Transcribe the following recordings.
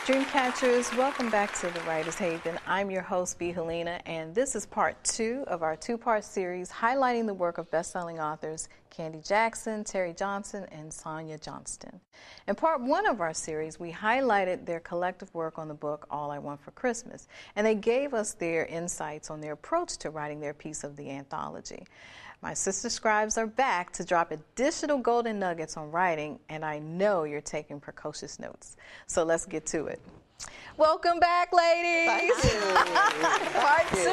Dreamcatchers, welcome back to the Writer's Haven. I'm your host, B. Helena, and this is part 2 of our 2-part series highlighting the work of best-selling authors Candy Jackson, Terri Johnson, and Sonia Johnston. In part 1 of our series, we highlighted their collective work on the book All I Want for Christmas, and they gave us their insights on their approach to writing their piece of the anthology. My sister Scribes are back to drop additional golden nuggets on writing, and I know you're taking precocious notes. So let's get to it. Welcome back, ladies. Part two.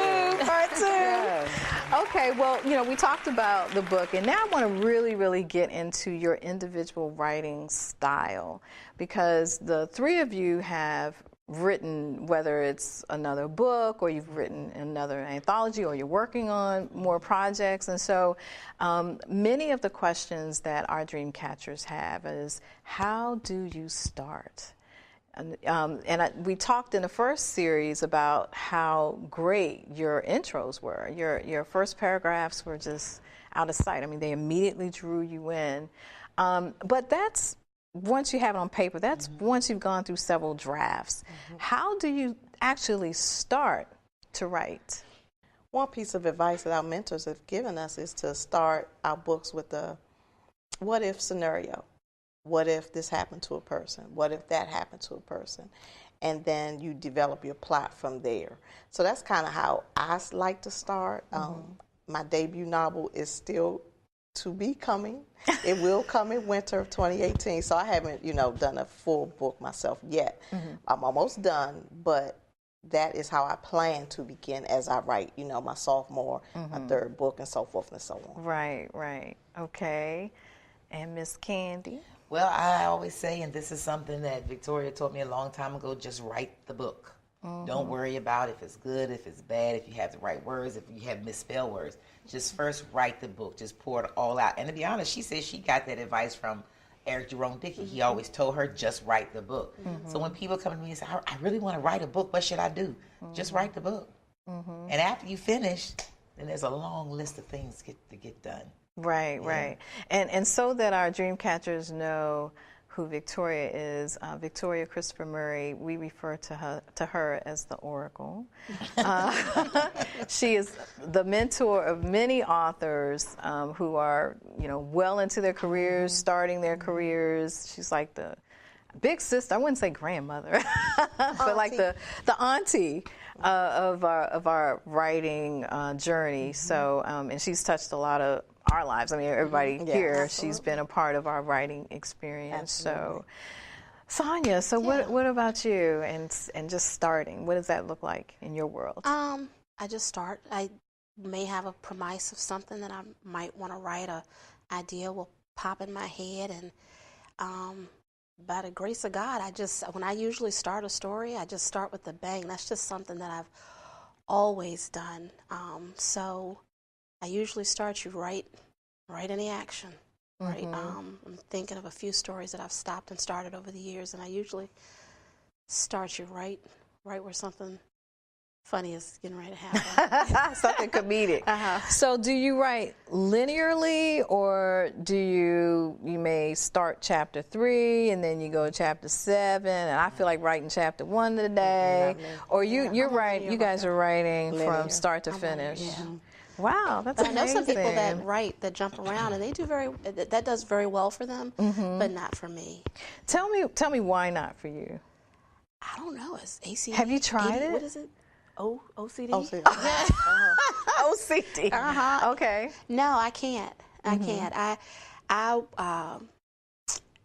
Yes. Okay, well, we talked about the book, and now I want to really get into your individual writing style, because the three of you have written, whether it's another book or you've written another anthology or you're working on more projects. And so many of the questions that our dream catchers have is, how do you start? We talked in the first series about how great your intros were. Your first paragraphs were just out of sight. I mean, they immediately drew you in. But that's once you have it on paper, that's once you've gone through several drafts. How do you actually start to write? One piece of advice that our mentors have given us is to start our books with the what if scenario. What if this happened to a person? What if that happened to a person? And then you develop your plot from there. So that's kind of how I like to start. My debut novel is still to be coming. It will come in winter of 2018. So I haven't, done a full book myself yet. I'm almost done, but that is how I plan to begin as I write, my sophomore, my third book, and so forth and so on. Right. Okay. And Miss Candy? Well, I always say, and this is something that Victoria taught me a long time ago, just write the book. Don't worry about if it's good, if it's bad, if you have the right words, if you have misspelled words. Just first write the book. Just pour it all out. And to be honest, she says she got that advice from Eric Jerome Dickey. He always told her, just write the book. So when people come to me and say, I really want to write a book, what should I do? Just write the book. And after you finish, then there's a long list of things to get done. Right. And so that our dream catchers know who Victoria is, Victoria Christopher Murray, we refer to her as the Oracle. She is the mentor of many authors who are, well into their careers, starting their careers. She's like the big sister. I wouldn't say grandmother, but like the auntie of our writing journey. So, and she's touched a lot of our lives. I mean, everybody here, she's been a part of our writing experience. Absolutely. So, Sonia, what about you and just starting? What does that look like in your world? I just start. I may have a premise of something that I might want to write. A idea will pop in my head, and by the grace of God, when I usually start a story, I just start with a bang. That's just something that I've always done. So I usually start you right in the action. Right. I'm thinking of a few stories that I've stopped and started over the years, and I usually start you right where something funny is getting ready to happen. Something comedic. So do you write linearly, or do you may start chapter 3 and then you go to chapter 7, and I feel like writing chapter 1 today, or you guys are writing linear from start to finish? Wow, that's amazing. I know some people that jump around, and they do that does very well for them, but not for me. Tell me why not for you? I don't know. It's ACD. Have you tried it? What is it? OCD? OCD. OCD. Okay. No, I can't. I can't. I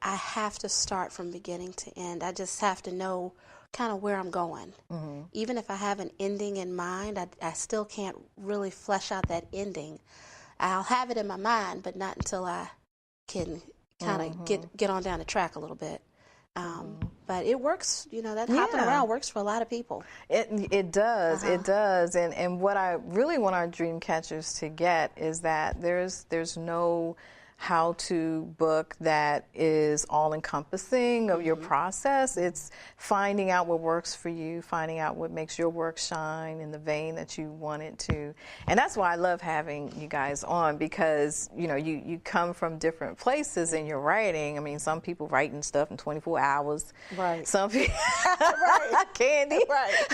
have to start from beginning to end. I just have to know kind of where I'm going. Even if I have an ending in mind, I still can't really flesh out that ending. I'll have it in my mind, but not until I can kind of get on down the track a little bit. But it works, that hopping around works for a lot of people. It does, it does. And what I really want our dream catchers to get is that there's no how-to book that is all-encompassing of your process. It's finding out what works for you, finding out what makes your work shine in the vein that you want it to. And that's why I love having you guys on, because you come from different places in your writing. I mean, some people writing stuff in 24 hours. Right. Some people Right. Candy. Right.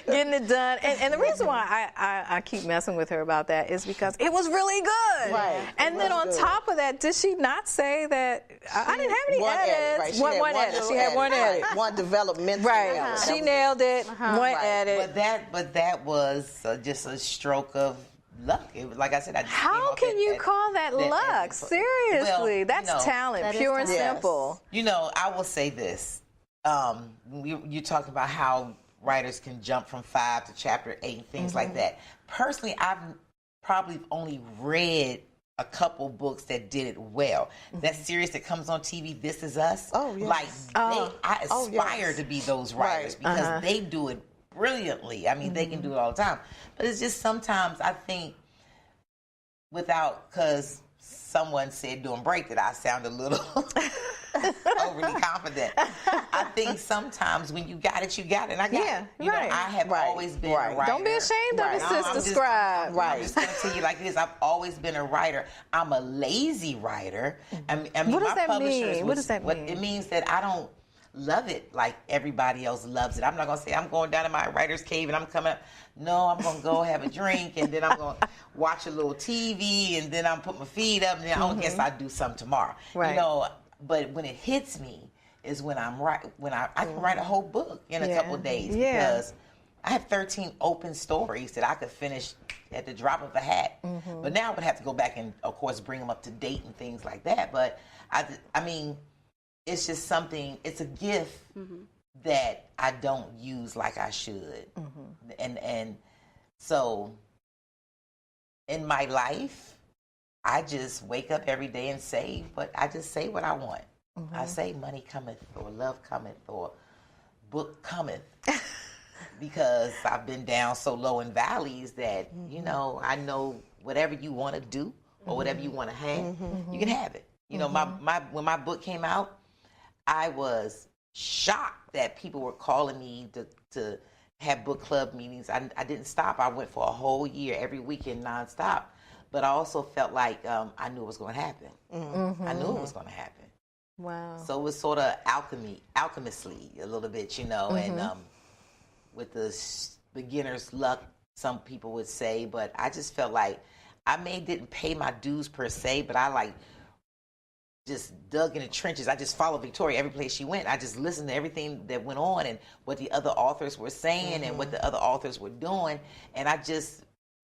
Getting it done. And the reason why I keep messing with her about that is because it was really good. Right. And then on top of that, did she not say that I didn't have any edits? One edit. She had one edit. One developmental. Right. edit. She nailed it. One edit. But that was just a stroke of luck. Like I said, I just came How off can you call that luck? edit. Seriously, Well, that's talent, that is pure and talent. simple. I will say this. You talked about how writers can jump from 5 to chapter 8 and things like that. Personally, I've probably only read a couple books that did it well. That series that comes on TV, This Is Us. Oh, yes. Like, I aspire yes. to be those writers because they do it brilliantly. I mean, they can do it all the time. But it's just sometimes I think because someone said during break that I sound a little overly confident. I think sometimes when you got it, you got it. And I got it. Right. I have always been a writer. Don't be ashamed of it, No, Sister Scribe. I'm just going to tell you like this. I've always been a writer. I'm a lazy writer. I mean, What does my that publishers mean? What does that mean? It means that I don't love it like everybody else loves it. I'm not going to say I'm going down in my writer's cave and I'm coming up. No, I'm going to go have a drink and then I'm going to watch a little TV and then I'm put my feet up and then I guess I'll do something tomorrow. Right. But when it hits me is when I can write a whole book in a couple of days because I have 13 open stories that I could finish at the drop of a hat. But now I would have to go back and, of course, bring them up to date and things like that. But I mean, it's just something. It's a gift that I don't use like I should, and so in my life. I just wake up every day and say, but I just say what I want. I say money cometh or love cometh or book cometh because I've been down so low in valleys that, I know whatever you want to do or whatever you want to have, you can have it. When my book came out, I was shocked that people were calling me to have book club meetings. I didn't stop. I went for a whole year, every weekend, nonstop. But I also felt like I knew it was going to happen. I knew it was going to happen. Wow. So it was sort of alchemistly a little bit, and with the beginner's luck, some people would say. But I just felt like I didn't pay my dues per se, but I just dug in the trenches. I just followed Victoria every place she went. I just listened to everything that went on and what the other authors were saying and what the other authors were doing. And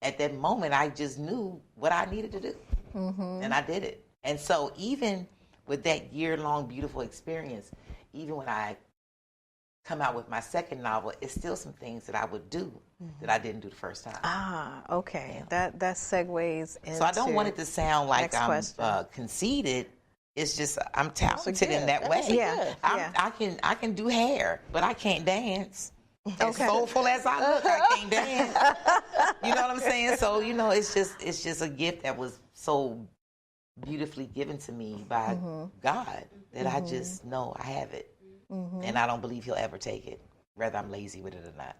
at that moment, I just knew what I needed to do. And I did it. And so even with that year-long beautiful experience, even when I come out with my second novel, it's still some things that I would do that I didn't do the first time. Ah, okay. Yeah. That segues into So I don't want it to sound like I'm conceited. It's just I'm talented in that way. Yeah. I can do hair, but I can't dance. As soulful as I look, I can't dance. You know what I'm saying? So it's just a gift that was so beautifully given to me by God that I just know I have it, and I don't believe He'll ever take it, whether I'm lazy with it or not.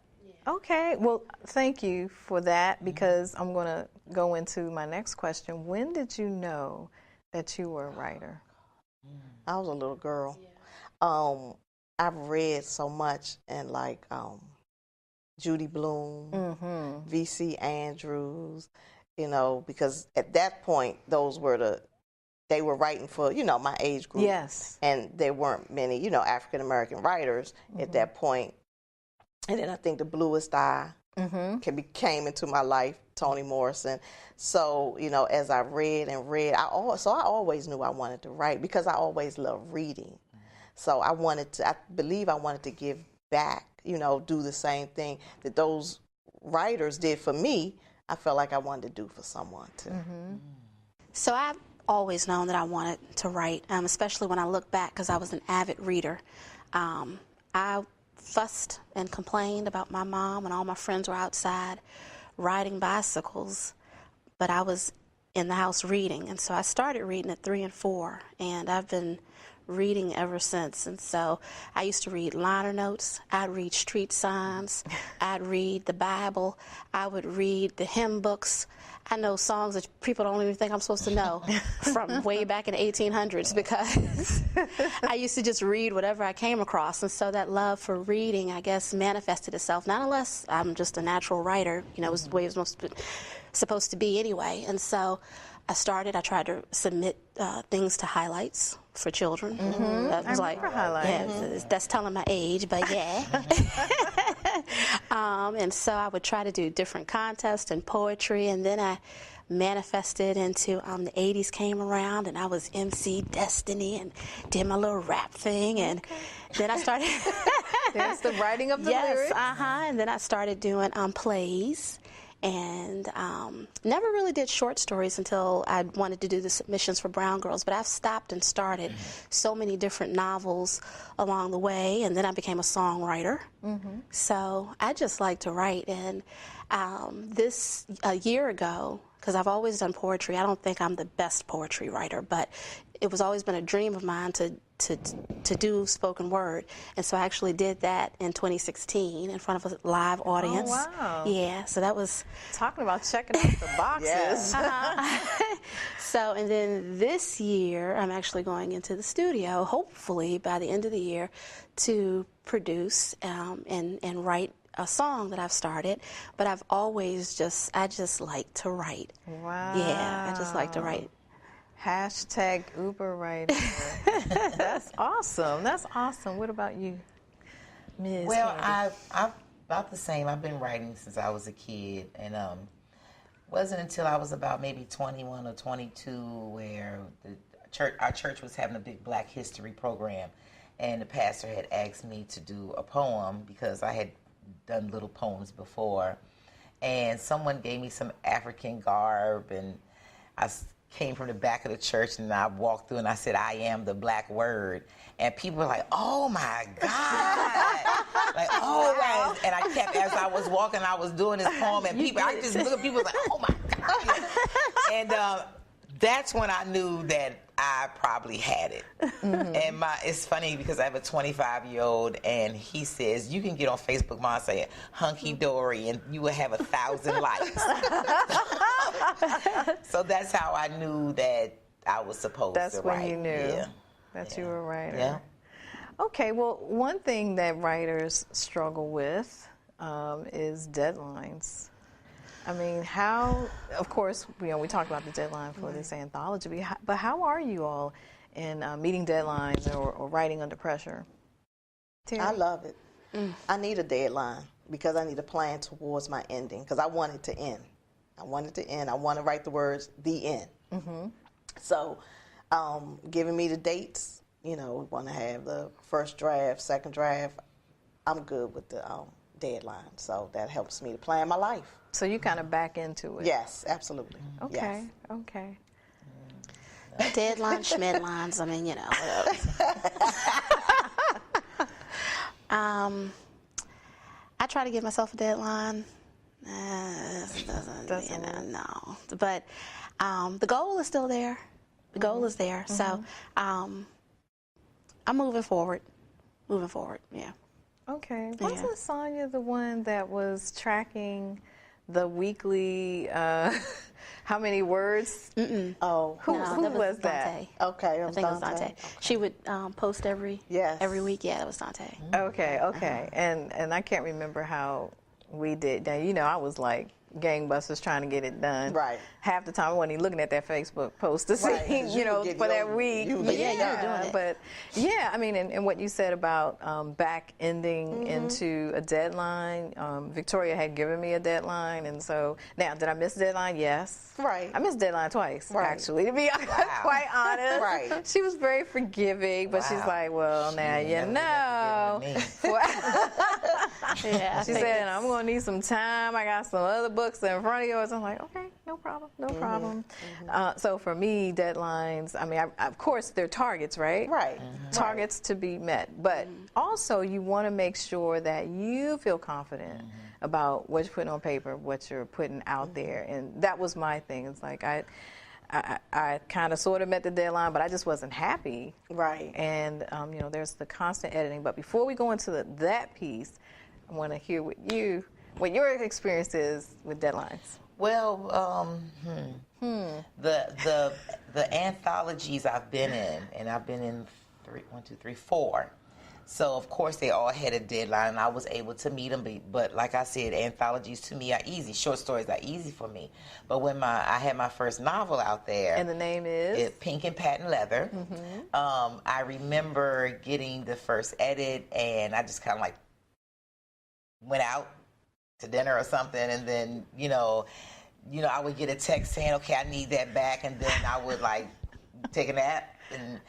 Okay. Well, thank you for that because I'm going to go into my next question. When did you know that you were a writer? I was a little girl. I've read so much and Judy Blume, V.C. Andrews, because at that point those were they were writing for my age group. Yes. And there weren't many African American writers at that point. And then I think The Bluest Eye came into my life, Toni Morrison. So as I read and read, I always knew I wanted to write because I always loved reading. So I believe I wanted to give back, do the same thing that those writers did for me. I felt like I wanted to do for someone too. So I always known that I wanted to write, especially when I look back, because I was an avid reader. I fussed and complained about my mom when all my friends were outside riding bicycles, but I was in the house reading. And so I started reading at 3 and 4, and I've been reading ever since. And so I used to read liner notes, I'd read street signs, I'd read the Bible, I would read the hymn books. I know songs that people don't even think I'm supposed to know from way back in the 1800s, because I used to just read whatever I came across. And so that love for reading, I guess, manifested itself, not unless I'm just a natural writer, you know, it was the way it was supposed to be anyway. And so I tried to submit things to highlights for children. That was like, yeah, that's telling my age, but yeah. And so I would try to do different contests and poetry, and then I manifested into the 80s came around, and I was MC Destiny and did my little rap thing, and then I started. There's the writing of the lyrics. And then I started doing plays. And never really did short stories until I wanted to do the submissions for Brown Girls. But I've stopped and started so many different novels along the way, and then I became a songwriter. So I just like to write. And a year ago, because I've always done poetry, I don't think I'm the best poetry writer, but it was always been a dream of mine to do spoken word. And so I actually did that in 2016 in front of a live audience. Oh, wow. Yeah, so that was... Talking about checking off the boxes. Yes. So, and then this year, I'm actually going into the studio, hopefully by the end of the year, to produce and write a song that I've started. But I've always I just like to write. Wow. Yeah, I just like to write. Hashtag Uber writer. That's awesome. That's awesome. What about you, Ms. Well, Candy? I'm about the same. I've been writing since I was a kid, and wasn't until I was about maybe 21 or 22 where our church was having a big Black History program, and the pastor had asked me to do a poem because I had done little poems before, and someone gave me some African garb, and I came from the back of the church, and I walked through and I said, "I am the black word." And people were like, "Oh my God." Like, oh, wow. And I kept, as I was walking, I was doing this poem, and I just look at people like, "Oh my God." And that's when I knew that I probably had it. And it's funny because I have a 25-year-old, and he says, "You can get on Facebook, Mom, and say hunky dory, and you will have 1,000 likes." So that's how I knew that I was supposed to write. That's when you knew that you were a writer. Yeah. Okay, well, one thing that writers struggle with is deadlines. I mean, of course, we talked about the deadline for this anthology, but how are you all in meeting deadlines or writing under pressure? Terri? I love it. I need a deadline because I need a plan towards my ending, because I want it to end. I want to write the words, the end. So giving me the dates, we want to have the first draft, second draft. I'm good with the deadline. So that helps me to plan my life. So you kind of back into it. Yes, absolutely. Okay, yes. Okay. Deadlines, schmedlines, I mean, I try to give myself a deadline. No. But the goal is still there. The goal is there. So I'm moving forward. Yeah. Okay. Wasn't Sonia the one that was tracking the weekly, how many words? Oh. Who was that? Dante. Okay, I think it was Dante. Okay. She would post every week. Yeah, that was Dante. Okay. And I can't remember how we did. Now, I was like gangbusters trying to get it done. Right. Half the time I wasn't even looking at that Facebook post to see, for that week. You were doing it. But I mean, and what you said about back ending into a deadline, Victoria had given me a deadline, and so now, did I miss the deadline? Yes. Right. I missed the deadline twice, actually, to be quite honest. Right. She was very forgiving, but she's like, well, now you know. She said, I'm going to need some time. I got some other books books in front of yours. I'm like, okay, no problem, no problem. So for me, deadlines, I mean, of course, they're targets, right? Right. Targets to be met. But also, you want to make sure that you feel confident about what you're putting on paper, what you're putting out there. And that was my thing. It's like I kind of sort of met the deadline, but I just wasn't happy. Right. And, you know, there's the constant editing. But before we go into that piece, I want to hear what your experience is with deadlines. Well, the anthologies I've been in, and I've been in 4. So, of course, they all had a deadline, and I was able to meet them. But like I said, anthologies to me are easy. Short stories are easy for me. But when I had my first novel out there. And the name is? Pink and Patent Leather. I remember getting the first edit, and I just kind of like went out to dinner or something, and then, you know, I would get a text saying, okay, I need that back, and then I would, like, take a nap, and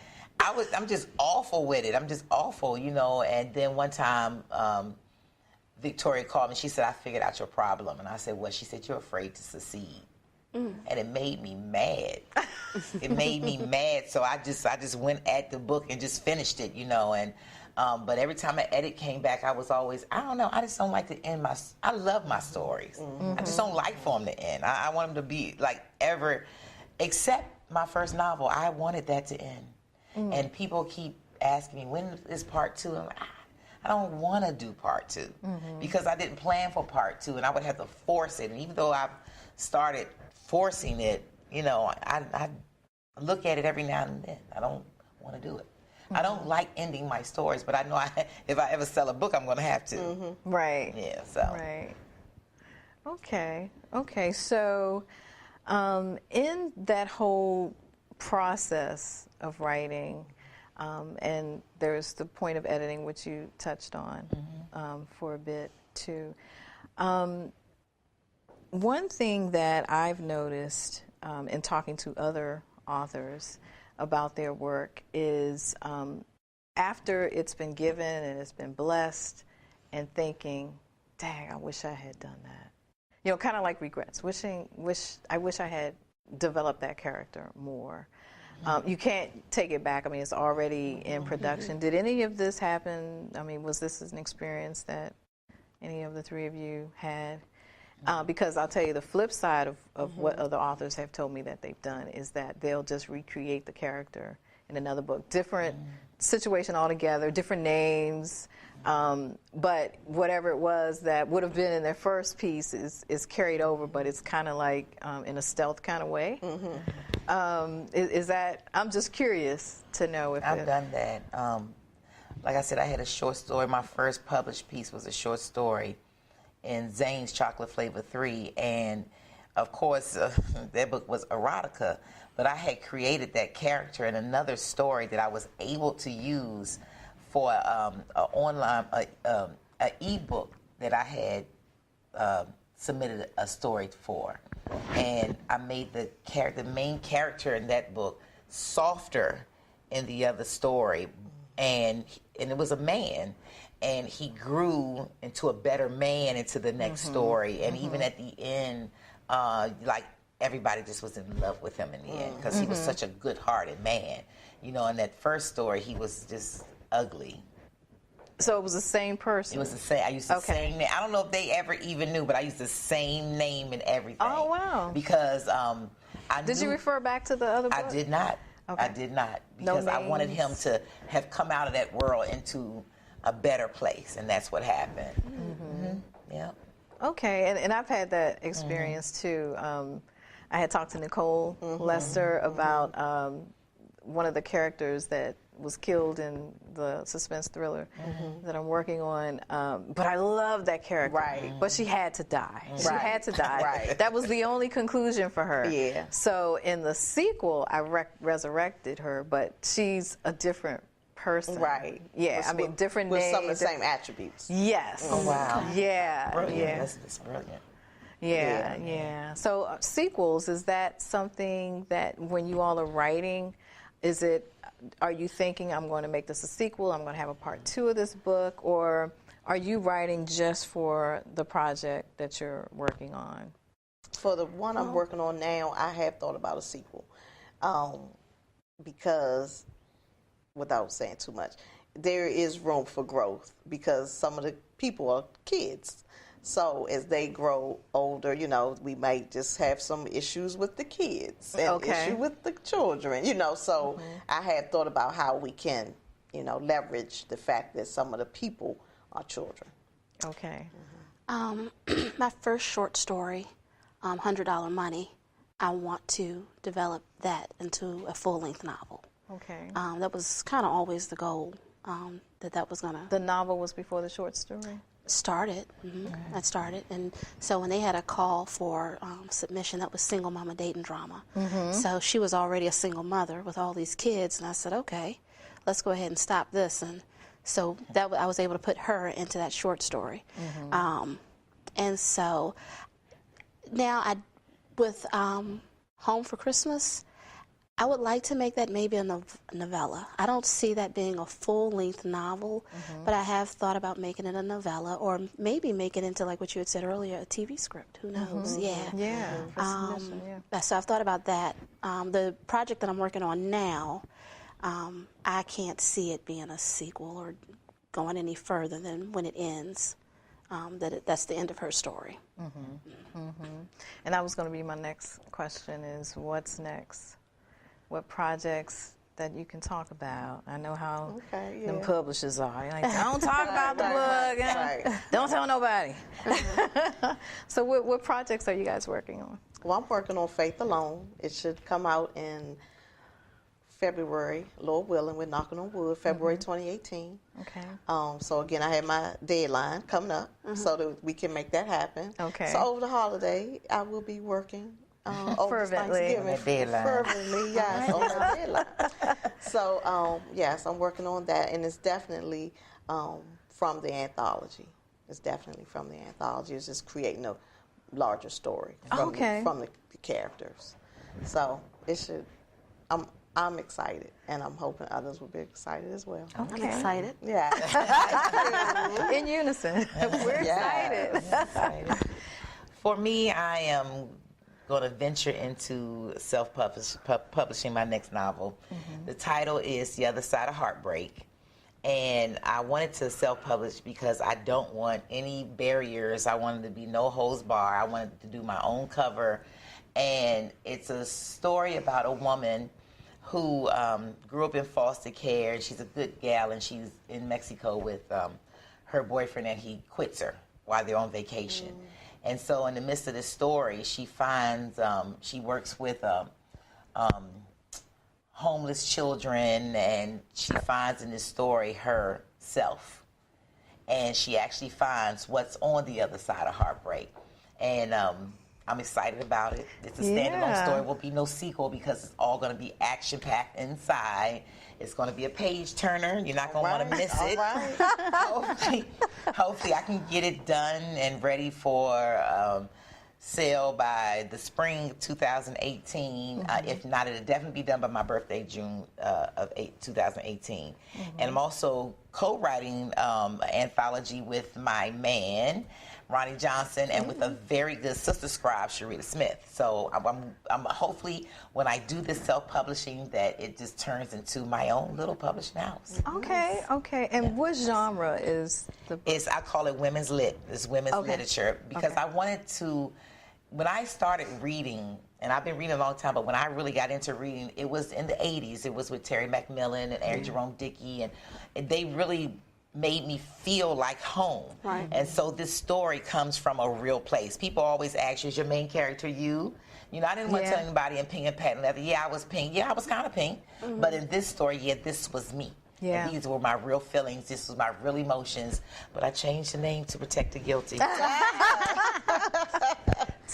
I'm just awful with it. I'm just awful, you know. And then one time, Victoria called me. She said, I figured out your problem. And I said, what? She said, you're afraid to succeed. And it made me mad. It made me mad. So I just went at the book and just finished it, you know. And but every time an edit came back, I was always, I don't know, I just don't like to end I love my stories. I just don't like for them to end. I want them to be like except my first novel, I wanted that to end. And people keep asking me, when is part 2? I'm like, I don't want to do part 2 because I didn't plan for part 2, and I would have to force it. And even though I've started forcing it, you know, I look at it every now and then. I don't want to do it. I don't like ending my stories, but I know if I ever sell a book, I'm going to have to. Right. Yeah, so. Right. Okay. So in that whole process of writing, and there's the point of editing, which you touched on for a bit too. One thing that I've noticed in talking to other authors about their work is after it's been given and it's been blessed, and thinking, dang, I wish I had done that. You know, kind of like regrets, I wish I had developed that character more. You can't take it back. I mean, it's already in production. Did any of this happen? I mean, was this an experience that any of the three of you had? Because I'll tell you, the flip side of what other authors have told me that they've done is that they'll just recreate the character in another book. Different situation altogether, different names, but whatever it was that would have been in their first piece is carried over, but it's kind of like in a stealth kind of way. Is that, I'm just curious to know if I've done that. Like I said, I had a short story. My first published piece was a short story in Zane's Chocolate Flavor 3, and of course that book was erotica, but I had created that character in another story that I was able to use for an online ebook that I had submitted a story for, and I made the main character in that book softer in the other story, and it was a man. And he grew into a better man into the next story. And even at the end, like, everybody just was in love with him in the end because he was such a good-hearted man. You know, in that first story, he was just ugly. So it was the same person? It was the same. I used the same name. I don't know if they ever even knew, but I used the same name and everything. Oh, wow. Because Did you refer back to the other book? I did not. Okay. I did not. Because I wanted him to have come out of that world into a better place, and that's what happened. Yeah. Okay, and I've had that experience too. I had talked to Nicole Lester about one of the characters that was killed in the suspense thriller that I'm working on. But I love that character. Right. But she had to die. She Right. had to die. Right. That was the only conclusion for her. Yeah. So in the sequel, I resurrected her, but she's a different person. Right. Yeah, I mean, different with names. some of the same attributes. Yes. Oh, wow. Yeah. Brilliant. Yeah. That's brilliant. Yeah. So sequels, is that something that when you all are writing, are you thinking, I'm going to make this a sequel, I'm going to have a part 2 of this book, or are you writing just for the project that you're working on? For the one I'm working on now, I have thought about a sequel, because, without saying too much, there is room for growth because some of the people are kids. So as they grow older, you know, we might just have some issues with the kids and issue with the children, you know. So I had thought about how we can, you know, leverage the fact that some of the people are children. Okay. My first short story, $100 Money, I want to develop that into a full-length novel. Okay. That was kind of always the goal, that was going to... The novel was before the short story? Started. Okay. I started. And so when they had a call for submission, that was single mama dating drama. So she was already a single mother with all these kids, and I said, okay, let's go ahead and stop this. And so that I was able to put her into that short story. And so now with Home for Christmas, I would like to make that maybe a novella. I don't see that being a full-length novel, but I have thought about making it a novella, or maybe make it into, like what you had said earlier, a TV script. Who knows? So I've thought about that. The project that I'm working on now, I can't see it being a sequel or going any further than when it ends. That's the end of her story. And that was going to be my next question: is what's next? What projects that you can talk about? I know how them publishers are. Like, don't talk about the book. Don't tell nobody. So what projects are you guys working on? Well, I'm working on Faith Alone. It should come out in February, Lord willing. We're knocking on wood, February 2018. Okay. So again, I have my deadline coming up so that we can make that happen. Okay. So over the holiday, I will be working over fervently. Thanksgiving. Fervently, yes, on that deadline. So yes, I'm working on that, and it's definitely from the anthology. It's definitely from the anthology. It's just creating a larger story from the characters. So it should. I'm excited, and I'm hoping others will be excited as well. Okay. I'm excited. Yeah. In unison. We're excited. For me, I am going to venture into self-publishing my next novel. The title is The Other Side of Heartbreak. And I wanted to self-publish because I don't want any barriers. I wanted to be no holds bar. I wanted to do my own cover. And it's a story about a woman who grew up in foster care. She's a good gal, and she's in Mexico with her boyfriend, and he quits her while they're on vacation. And so in the midst of this story, she finds, she works with homeless children, and she finds in this story herself. And she actually finds what's on the other side of heartbreak. And I'm excited about it. It's a standalone story. There will be no sequel because it's all going to be action-packed inside. It's going to be a page turner. You're not going to want to miss it. Hopefully, I can get it done and ready for sale by the spring 2018. If not, it'll definitely be done by my birthday, June of 2018. And I'm also co-writing an anthology with my man, Ronnie Johnson, and with a very good sister scribe, Sharita Smith. So I'm hopefully, when I do this self-publishing, that it just turns into my own little publishing house. Okay. And what genre is the book? I call it women's lit. It's women's literature, because I wanted to, when I started reading, and I've been reading a long time, but when I really got into reading, it was in the 80s. It was with Terry McMillan and Eric Jerome Dickey, and they really made me feel like home. Right. And so this story comes from a real place. People always ask you, is your main character you? You know, I didn't want to tell anybody in Pink and Patent Leather, I was pink. I was kind of pink. But in this story, this was me. And these were my real feelings. This was my real emotions. But I changed the name to protect the guilty.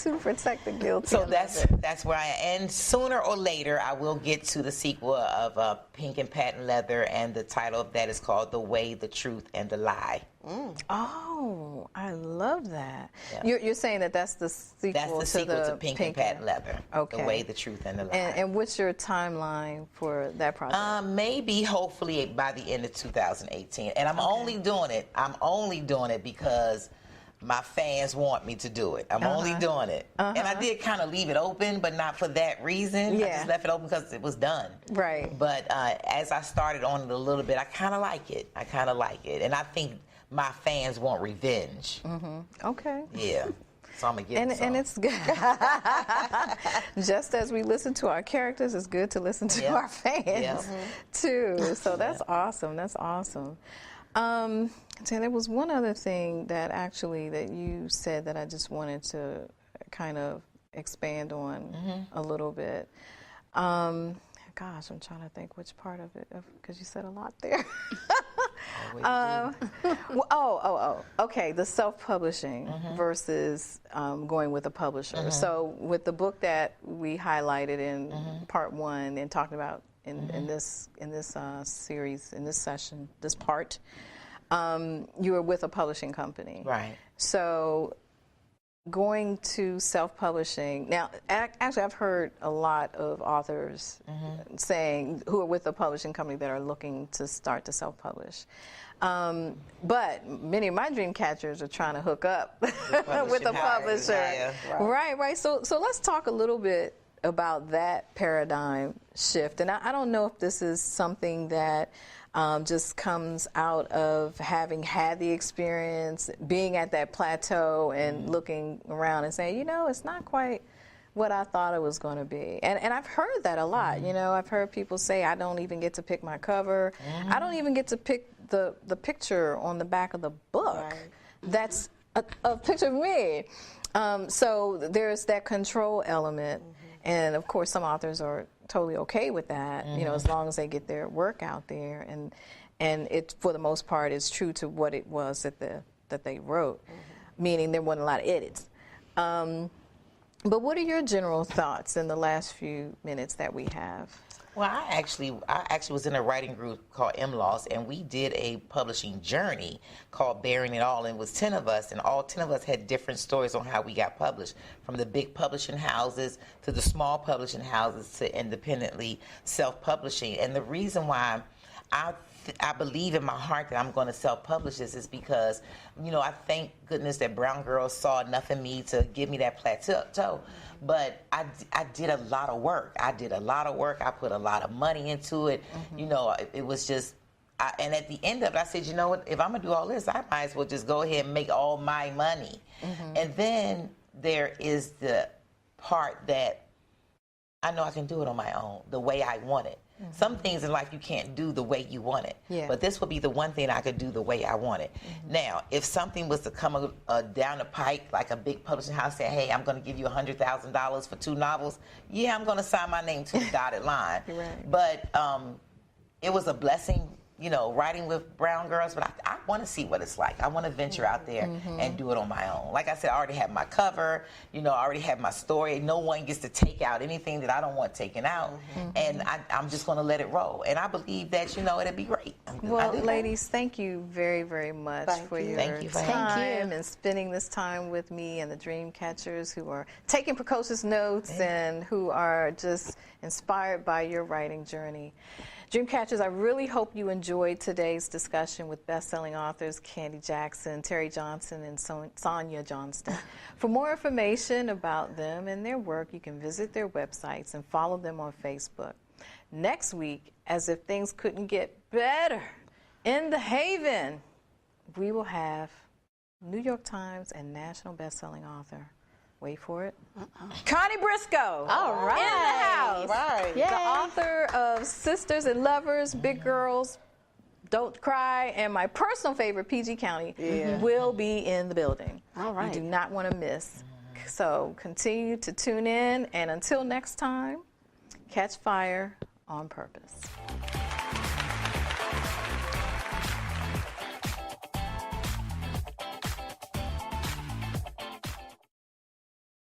To protect the guilty. So that's where I am. And sooner or later, I will get to the sequel of Pink and Patent Leather, and the title of that is called The Way, the Truth, and the Lie. Oh, I love that. Yeah. You're saying that's the sequel, to Pink and Patent Leather. Okay. The Way, the Truth, and the Lie. And what's your timeline for that project? Maybe, hopefully, by the end of 2018. And I'm only doing it because my fans want me to do it. I'm only doing it. And I did kind of leave it open, but not for that reason. I just left it open because it was done. Right. But as I started on it a little bit, I kind of like it. And I think my fans want revenge. Okay. Yeah. So I'm going to give it some. And it's good. Just as we listen to our characters, it's good to listen to our fans, too. So that's awesome. That's awesome. So there was one other thing that you said that I just wanted to kind of expand on a little bit. Gosh, I'm trying to think which part of it, because you said a lot there. Okay, the self-publishing versus going with a publisher. So with the book that we highlighted in part 1 and talking about in this series, in this session, this part, you were with a publishing company. Right. So going to self-publishing, now actually I've heard a lot of authors saying who are with a publishing company that are looking to start to self-publish. But many of my dream catchers are trying to hook up with a publisher. Yeah. Right. So let's talk a little bit about that paradigm shift. And I don't know if this is something that just comes out of having had the experience, being at that plateau and looking around and saying, it's not quite what I thought it was going to be. And I've heard that a lot. I've heard people say, I don't even get to pick my cover. I don't even get to pick the picture on the back of the book. Right. That's a picture of me. So there's that control element. And of course, some authors are totally okay with that, as long as they get their work out there, and it, for the most part, is true to what it was that they wrote, meaning there wasn't a lot of edits. But what are your general thoughts in the last few minutes that we have? Well, I actually was in a writing group called MLOS, and we did a publishing journey called Bearing It All, and it was 10 of us, and all 10 of us had different stories on how we got published, from the big publishing houses to the small publishing houses to independently self-publishing. And the reason why I believe in my heart that I'm going to self-publish this is because, I thank goodness that Brown Girls saw enough in me to give me that plateau. But I did a lot of work. I put a lot of money into it. It was just, and at the end of it, I said, you know what, if I'm going to do all this, I might as well just go ahead and make all my money. And then there is the part that I know I can do it on my own, the way I want it. Some things in life you can't do the way you want it. But this would be the one thing I could do the way I want it. Now, if something was to come down the pike, like a big publishing house said, hey, I'm going to give you $100,000 for 2 novels, I'm going to sign my name to the dotted line. Right. But it was a blessing, writing with Brown Girls, but I want to see what it's like. I want to venture out there and do it on my own. Like I said, I already have my cover, I already have my story. No one gets to take out anything that I don't want taken out, and I'm just going to let it roll. And I believe that, it'll be great. Well, ladies, thank you very, very much for your time and spending this time with me and the dream catchers who are taking precocious notes and who are just inspired by your writing journey. Dreamcatchers, I really hope you enjoyed today's discussion with best-selling authors Candy Jackson, Terri Johnson, and Sonia Johnston. For more information about them and their work, you can visit their websites and follow them on Facebook. Next week, as if things couldn't get better, in the Haven, we will have New York Times and national best-selling author, wait for it, Connie Briscoe. All right. In the house. Right. The author of Sisters and Lovers, Big Girls, Don't Cry, and my personal favorite, PG County, will be in the building. All right. You do not want to miss. So continue to tune in, and until next time, catch fire on purpose.